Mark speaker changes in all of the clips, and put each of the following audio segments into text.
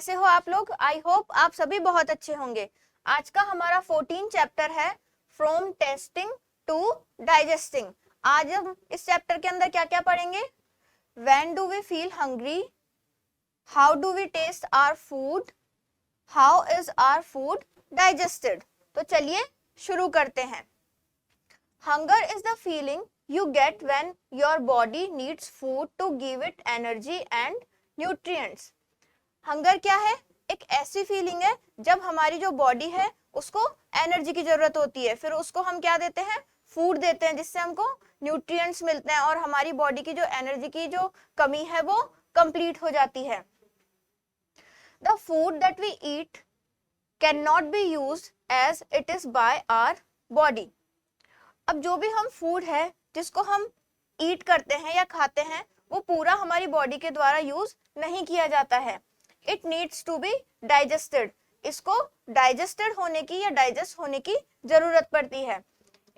Speaker 1: कैसे हो आप लोग? आई होप आप सभी बहुत अच्छे होंगे। आज का हमारा 14 चैप्टर है फ्रॉम टेस्टिंग टू डाइजेस्टिंग। आज हम इस चैप्टर के अंदर क्या क्या पढ़ेंगे? When do we feel hungry, how do we taste our food, how is our food digested. तो चलिए शुरू करते हैं। Hunger is the feeling you get when your body needs food to give it energy and nutrients. Hunger क्या है? एक ऐसी feeling है जब हमारी जो बॉडी है उसको एनर्जी की जरूरत होती है, फिर उसको हम क्या देते हैं? फूड देते हैं, जिससे हमको न्यूट्रिएंट्स मिलते हैं और हमारी बॉडी की जो एनर्जी की जो कमी है वो कंप्लीट हो जाती है। The food that we eat cannot be used as it is by our body. अब जो भी हम फूड है जिसको हम ईट करते हैं या खाते हैं वो पूरा हमारी बॉडी के द्वारा यूज नहीं किया जाता है। It needs to be digested. इसको डाइजेस्टेड होने की या डाइजेस्ट होने की जरूरत पड़ती है।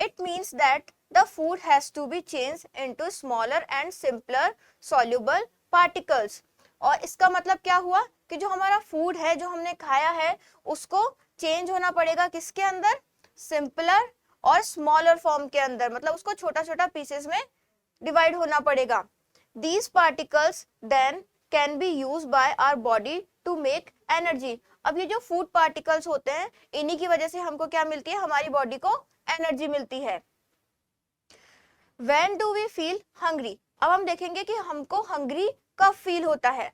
Speaker 1: It means that the food has to be change into smaller and simpler soluble particles. और इसका मतलब क्या हुआ कि जो हमारा फूड है जो हमने खाया है उसको चेंज होना पड़ेगा किसके अंदर? सिंपलर और स्मॉलर फॉर्म के अंदर, मतलब उसको छोटा छोटा पीसेस में डिवाइड होना पड़ेगा। These particles then can be used by our body to make energy. अब ये जो फूड पार्टिकल्स होते हैं इन्हीं की वजह से हमको क्या मिलती है? हमारी बॉडी को एनर्जी मिलती है। When do we feel hungry? अब हम देखेंगे कि हमको हंग्री कब फील होता है।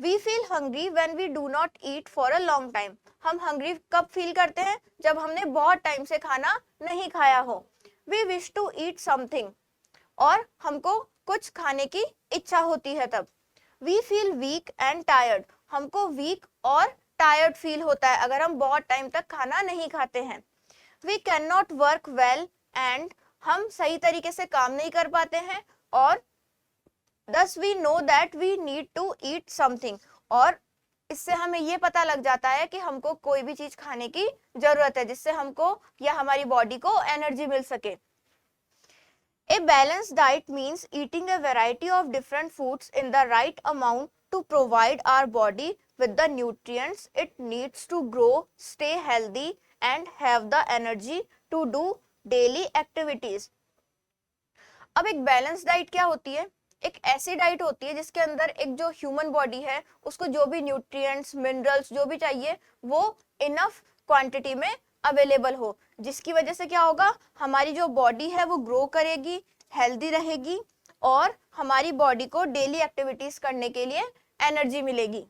Speaker 1: We feel hungry when we do not eat for a long time. हम हंग्री कब फील करते हैं? जब हमने बहुत टाइम से खाना नहीं खाया हो। We wish to eat something. और हमको कुछ खाने की इच्छा होती है तब। We feel weak and tired. हमको वीक और टायर्ड फील होता है अगर हम बहुत टाइम तक खाना नहीं खाते हैं। We cannot work well and हम सही तरीके से काम नहीं कर पाते हैं और Thus we know that we need to eat something. और इससे हमें ये पता लग जाता है कि हमको कोई भी चीज खाने की जरूरत है जिससे हमको या हमारी बॉडी को एनर्जी मिल सके। A balanced diet means eating a variety of different foods in the right amount to provide our body with the nutrients it needs to grow, stay healthy and have the energy to do daily activities. अब एक balance diet क्या होती है? एक ऐसी diet होती है जिसके अंदर एक जो ह्यूमन बॉडी है उसको जो भी न्यूट्रिएंट्स, मिनरल्स जो भी चाहिए वो इनफ क्वांटिटी में अवेलेबल हो, जिसकी वजह से क्या होगा? हमारी जो बॉडी है वो ग्रो करेगी, हेल्दी रहेगी और हमारी बॉडी को डेली एक्टिविटीज करने के लिए एनर्जी मिलेगी।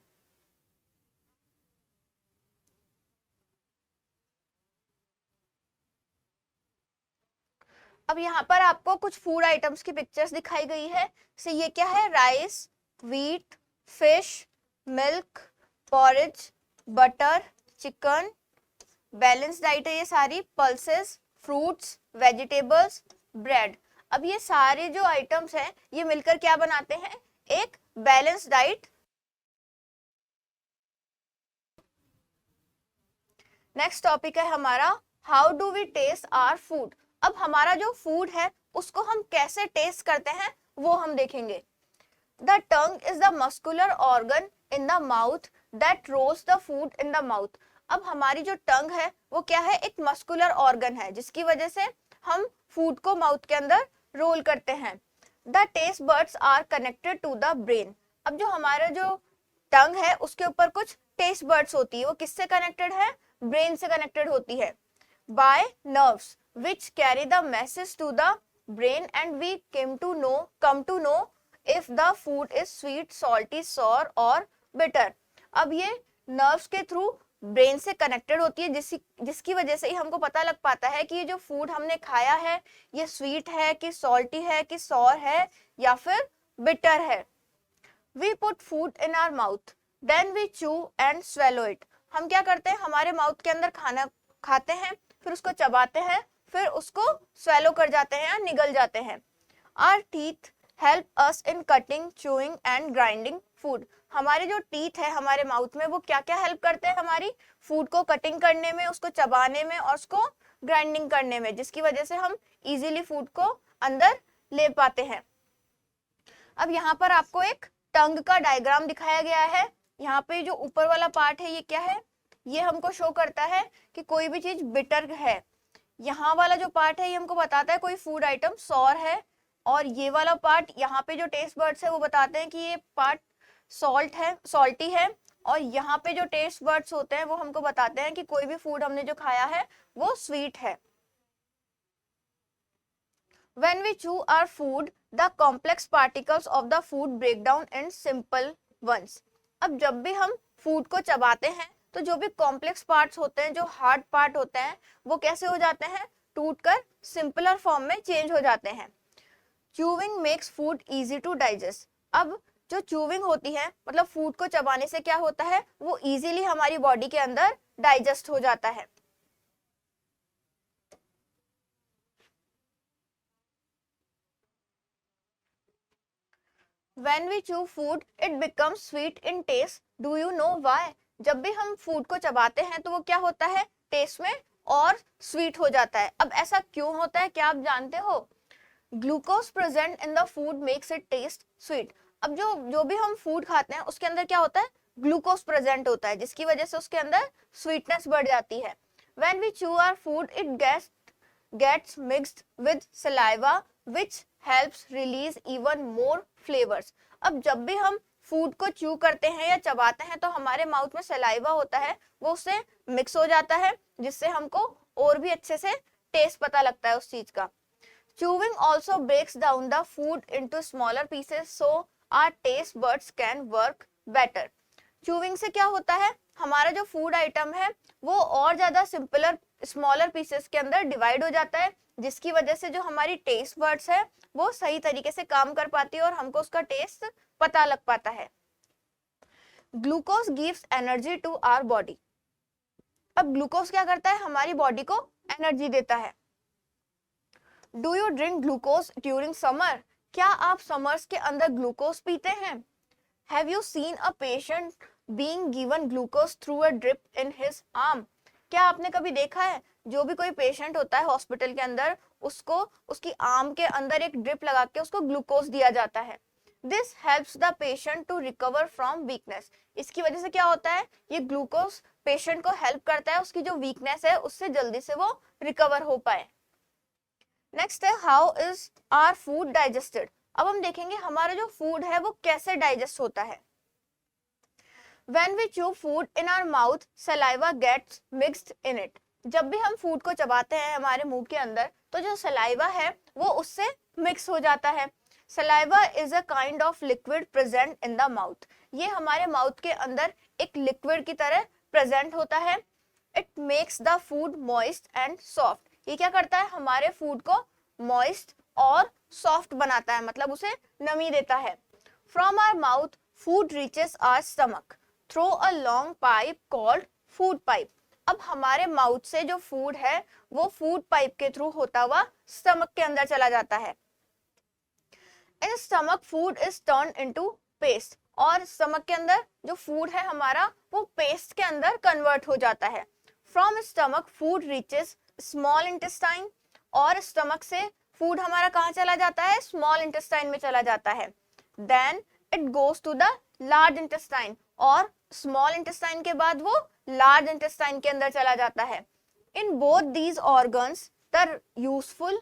Speaker 1: अब यहाँ पर आपको कुछ फूड आइटम्स की पिक्चर्स दिखाई गई है। से ये क्या है? Rice, wheat, fish, milk, porridge, butter, chicken. Balance diet है ये सारी। Pulses, fruits, vegetables, bread. अब ये सारे जो आइटम्स हैं ये मिलकर क्या बनाते हैं? एक बैलेंस डाइट। नेक्स्ट टॉपिक है हमारा how do we taste our food. अब हमारा जो फूड है उसको हम कैसे टेस्ट करते हैं वो हम देखेंगे। The tongue is the muscular organ in the mouth that rolls the food in the mouth. अब हमारी जो टंग है वो क्या है? एक मस्कुलर ऑर्गन है जिसकी वजह से हम फूड को माउथ के अंदर रोल करते हैं। The taste buds are connected to the brain. अब जो हमारा जो टंग है उसके ऊपर कुछ टेस्ट बड्स होती है, वो किससे कनेक्टेड है? ब्रेन से कनेक्टेड होती है। By nerves which carry the message to the brain and we come to know if the food is sweet, salty, sour or bitter. अब ये नर्व्स के थ्रू ब्रेन से कनेक्टेड होती है जिसकी वजह से ही हमको पता लग पाता है कि ये जो फूड हमने खाया है ये स्वीट है कि सॉल्टी है कि सॉर है या फिर बिटर है। We put food in our mouth, then we chew and swallow it. हम क्या करते हैं? हमारे माउथ के अंदर खाना खाते हैं, फिर उसको चबाते हैं, फिर उसको स्वेलो कर जाते हैं या निगल जाते हैं। Our teeth help us in cutting, chewing and grinding food. हमारे जो टीथ है हमारे माउथ में वो क्या क्या हेल्प करते हैं? हमारी फूड को कटिंग करने में, उसको चबाने में और उसको ग्राइंडिंग करने में, जिसकी वजह से हम इजीली फूड को अंदर ले पाते हैं। अब यहाँ पर आपको एक टंग का डायग्राम दिखाया गया है। यहाँ पे जो ऊपर वाला पार्ट है ये क्या है, ये हमको शो करता है कि कोई भी चीज बिटर है। यहाँ वाला जो पार्ट है ये हमको बताता है कोई फूड आइटम सॉर है, और ये वाला पार्ट यहाँ पे जो टेस्ट बर्ड्स है वो बताते हैं कि ये पार्ट सॉल्ट है, सॉल्टी है, और यहाँ पे जो टेस्ट बर्ड्स होते हैं वो हमको बताते हैं कि कोई भी फूड हमने जो खाया है वो स्वीट है। When we chew our food, the complex particles of the food break down in simple ones. अब जब भी हम फूड को चबाते हैं तो जो भी कॉम्प्लेक्स पार्ट्स होते हैं, जो हार्ड पार्ट होते हैं, वो कैसे हो जाते हैं, टूटकर सिंपलर फॉर्म में चेंज हो जाते हैं। Chewing makes food easy to digest. अब जो च्यूविंग होती है मतलब फूड को चबाने से क्या होता है, वो इजीली हमारी बॉडी के अंदर डाइजेस्ट हो जाता है। When we chew food, it becomes sweet in taste. Do you know why? जब भी हम फूड को चबाते हैं तो वो क्या होता है, टेस्ट में और स्वीट हो जाता है। अब ऐसा क्यों होता है, क्या आप जानते हो? Glucose present in the food makes it taste sweet. अब जो भी हम फूड खाते हैं उसके अंदर क्या होता है, ग्लूकोज प्रेजेंट होता है, जिसकी वजह से उसके अंदर स्वीटनेस बढ़ जाती है। When we chew our food, it gets mixed with saliva, which helps release even more flavors. अब जब भी हम फूड को च्यू करते हैं या चबाते हैं तो हमारे माउथ में सलाइवा होता है, वो उससे मिक्स हो जाता है, जिससे हमको और भी अच्छे से टेस्ट पता लगता है उस चीज का। Chewing also breaks down the food into smaller pieces so our taste buds can work better. Chewing से क्या होता है, हमारा जो फूड आइटम है वो और ज्यादा सिंपलर स्मॉलर पीसेस के अंदर डिवाइड हो जाता है, जिसकी वजह से जो हमारी टेस्ट बर्ड्स है वो सही तरीके से काम कर पाती है और हमको उसका टेस्ट पता लग पाता है। Glucose gives energy to our body. अब ग्लूकोज क्या करता है, हमारी बॉडी को एनर्जी देता है। Do you drink glucose during summer? क्या आप समर्स के अंदर ग्लूकोज पीते हैं? Have you seen a patient being given glucose through a drip in his arm? क्या आपने कभी देखा है जो भी कोई पेशेंट होता है हॉस्पिटल के अंदर, उसको उसकी आर्म के अंदर एक ड्रिप लगा के उसको ग्लूकोज दिया जाता है। This helps the patient to recover from weakness. इसकी वजह से क्या होता है, ये ग्लूकोज पेशेंट को हेल्प करता है उसकी जो वीकनेस है उससे जल्दी से वो रिकवर हो पाए। नेक्स्ट है how is our food digested. अब हम देखेंगे हमारा जो फूड है वो कैसे डाइजेस्ट होता है। When we chew food in our mouth, saliva gets mixed in it. जब भी हम फूड को चबाते हैं हमारे मुंह के अंदर तो जो सलाइवा है वो उससे मिक्स हो जाता है। Saliva is a kind of liquid present in the mouth. ये हमारे माउथ के अंदर एक लिक्विड की तरह प्रेजेंट होता है। It makes the food moist and soft. ये क्या करता है, हमारे फूड को मॉइस्ट और सॉफ्ट बनाता है, मतलब उसे नमी देता है। From our mouth food reaches our stomach through a long pipe called food pipe. अब हमारे माउथ से जो फूड है वो फूड पाइप के थ्रू होता हुआ स्टमक के अंदर चला जाता है। In stomach food is turn into paste. और स्टमक के अंदर जो फूड है हमारा वो पेस्ट के अंदर कन्वर्ट हो जाता है। From stomach food reaches small intestine. और स्टमक से फूड हमारा कहाँ चला जाता है, स्मॉल इंटेस्टाइन में चला जाता है। Then it goes to the large intestine. और स्मॉल इंटेस्टाइन के बाद वो लार्ज इंटेस्टाइन के अंदर चला जाता है। In both these organs the useful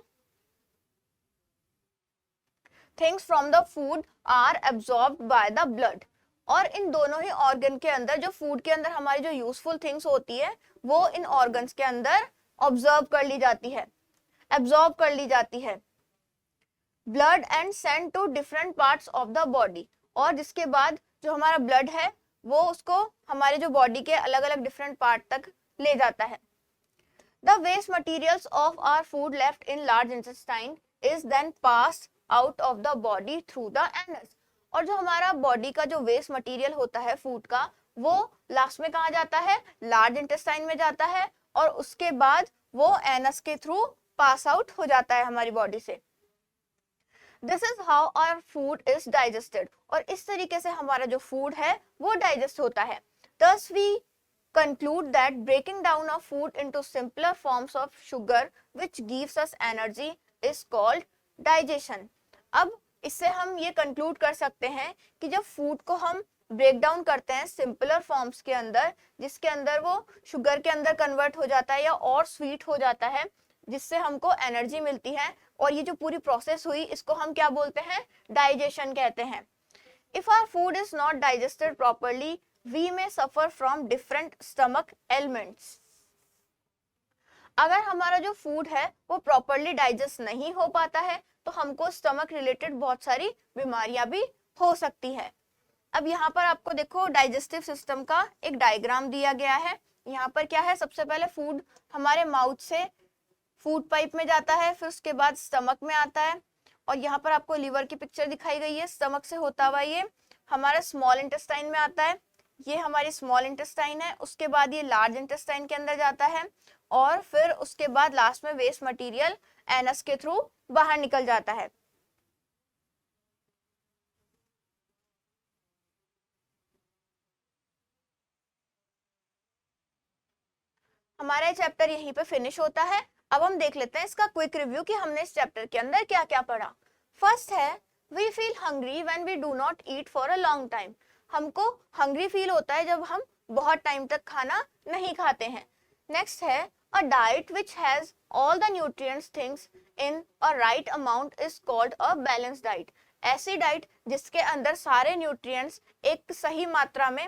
Speaker 1: things from the food are absorbed by the blood. और इन दोनों ही ऑर्गन के अंदर जो फूड के अंदर हमारी जो यूजफुल थिंग्स होती है वो इन ऑर्गन्स के अंदर ऑब्जर्व कर ली जाती है, एब्सॉर्ब कर ली जाती है। Blood and send to different parts of the body. और जिसके बाद जो हमारा ब्लड है वो उसको हमारे जो बॉडी के अलग अलग डिफरेंट पार्ट तक ले जाता है। The waste materials of our food left in large intestine is then passed out of the body through the anus. और जो हमारा बॉडी का जो वेस्ट मटेरियल होता है फूड का वो लास्ट में कहाँ जाता है, लार्ज इंटेस्टाइन में जाता है, और उसके बाद वो एनस के थ्रू पास आउट हो जाता है हमारी बॉडी से। This is how our food is digested. और इस तरीके से हमारा जो फूड है वो डाइजेस्ट होता है। Thus we conclude that breaking down of food into simpler forms of sugar which gives us energy is called digestion. अब इससे हम ये कंक्लूड कर सकते हैं कि जब फूड को हम ब्रेक डाउन करते हैं सिंपलर फॉर्म्स के अंदर, जिसके अंदर वो शुगर के अंदर कन्वर्ट हो जाता है या और स्वीट हो जाता है, जिससे हमको एनर्जी मिलती है। और ये जो पूरी प्रोसेस हुई इसको हम क्या बोलते हैं, डाइजेशन कहते हैं। If our food is not digested properly we may suffer from different stomach elements. अगर हमारा जो फूड है वो प्रॉपरली डाइजेस्ट नहीं हो पाता है तो हमको स्टमक रिलेटेड बहुत सारी बीमारियां भी हो सकती है। अब यहाँ पर आपको देखो डाइजेस्टिव सिस्टम का एक डायग्राम दिया गया है। यहाँ पर क्या है, सबसे पहले फूड हमारे माउथ से फूड पाइप में जाता है, फिर उसके बाद स्टमक में आता है। और यहाँ पर आपको लीवर की पिक्चर दिखाई गई है, स्टमक से होता हुआ ये हमारा स्मॉल इंटेस्टाइन में आता है, ये हमारी स्मॉल इंटेस्टाइन है। उसके बाद ये लार्ज इंटेस्टाइन के अंदर जाता है और फिर उसके बाद लास्ट में वेस्ट मटेरियल एनस के थ्रू बाहर निकल जाता है। हमारा चैप्टर यहीं पे फिनिश होता है। अब हम देख लेते हैं इसका क्विक रिव्यू कि हमने इस चैप्टर के अंदर क्या क्या पढ़ा। फर्स्ट है we feel hungry when we do not eat for a long time. हमको हंग्री फील होता है जब हम बहुत टाइम तक खाना नहीं खाते हैं। नेक्स्ट है a diet which has all the nutrients things in a right amount is called a balance diet. ऐसी डाइट जिसके अंदर सारे न्यूट्रिएंट्स एक सही मात्रा में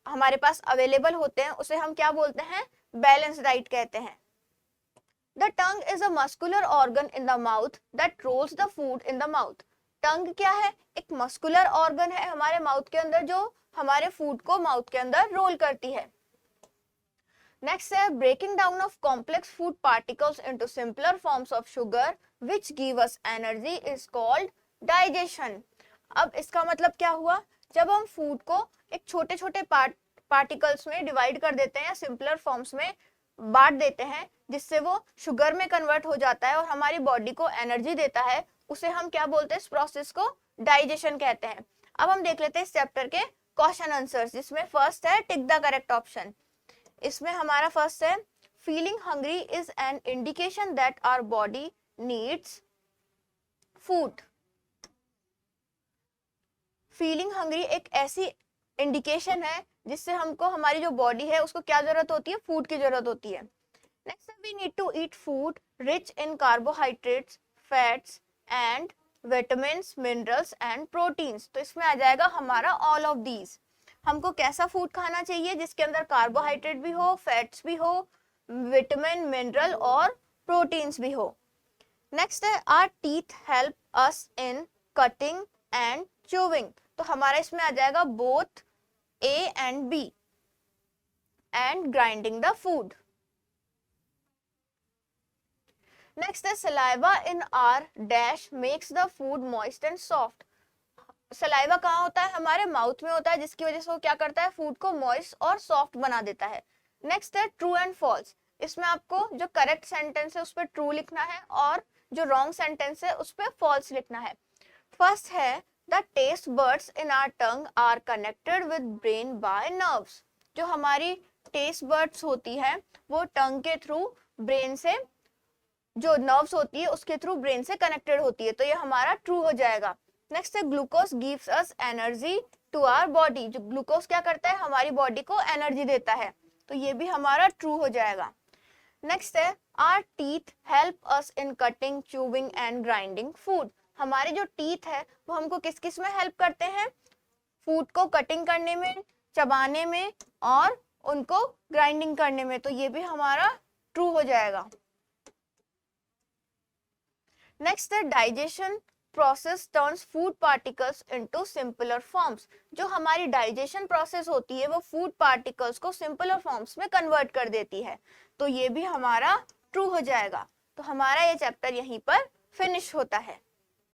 Speaker 1: हमारे पास अवेलेबल होते हैं उसे हम क्या बोलते हैं, बैलेंस डाइट कहते हैं। The tongue is a muscular organ in the mouth that rolls the food in the mouth. टंग क्या है, एक मस्कुलर ऑर्गन है हमारे माउथ के अंदर जो हमारे फूड को माउथ के अंदर रोल करती है। नेक्स्ट है breaking down of complex food particles into simpler forms of sugar which give us energy is called digestion. अब इसका मतलब क्या हुआ, जब हम फूड को एक छोटे छोटे पार्टिकल्स में डिवाइड कर देते हैं या सिंपलर फॉर्म्स में बांट देते हैं जिससे वो शुगर में कन्वर्ट हो जाता है और हमारी बॉडी को एनर्जी देता है, उसे हम क्या बोलते हैं, इस प्रोसेस को डाइजेशन कहते हैं। अब हम देख लेते हैं इस चैप्टर के क्वेश्चन आंसर्स, जिसमें फर्स्ट है टिक द करेक्ट ऑप्शन। इसमें हमारा फर्स्ट है feeling hungry is an indication that our body needs food. Feeling hungry एक ऐसी इंडिकेशन है जिससे हमको हमारी जो बॉडी है उसको क्या जरूरत होती है, फूड की जरूरत होती है। Next we need to eat food rich in carbohydrates, fats and vitamins, minerals and proteins. तो इसमें आ जाएगा हमारा ऑल ऑफ दीज। हमको कैसा फूड खाना चाहिए जिसके अंदर कार्बोहाइड्रेट भी हो, फैट्स भी हो, विटामिन, मिनरल और प्रोटीन्स भी हो। नेक्स्ट है our teeth help us in cutting and chewing. तो हमारा इसमें आ जाएगा both A and B and grinding the food. Next is saliva in our dash makes the food moist and soft. Saliva कहाँ होता है, हमारे माउथ में होता है, जिसकी वजह से वो क्या करता है, फूड को मॉइस्ट और सॉफ्ट बना देता है। नेक्स्ट है ट्रू एंड फॉल्स। इसमें आपको जो करेक्ट सेंटेंस है उस पर ट्रू लिखना है और जो रॉन्ग सेंटेंस है उस पर फॉल्स लिखना है। फर्स्ट है The taste buds in our tongue are connected with brain by nerves. जो हमारी taste buds होती है वो टंग के थ्रू ब्रेन से, जो नर्व्स होती है उसके थ्रू ब्रेन से कनेक्टेड होती है, तो ये हमारा ट्रू हो जाएगा। नेक्स्ट है glucose gives us energy to our body. जो ग्लूकोज क्या करता है, हमारी बॉडी को एनर्जी देता है, तो ये भी हमारा ट्रू हो जाएगा। नेक्स्ट है our teeth help us in cutting, chewing and grinding food. हमारे जो टीथ है वो हमको किस किस में हेल्प करते हैं, फूड को कटिंग करने में, चबाने में और उनको ग्राइंडिंग करने में, तो ये भी हमारा ट्रू हो जाएगा। नेक्स्ट है digestion process turns food particles into simpler forms. जो हमारी डाइजेशन प्रोसेस होती है वो फूड पार्टिकल्स को सिंपलर फॉर्म्स में कन्वर्ट कर देती है, तो ये भी हमारा ट्रू हो जाएगा। तो हमारा ये चैप्टर यहीं पर फिनिश होता है।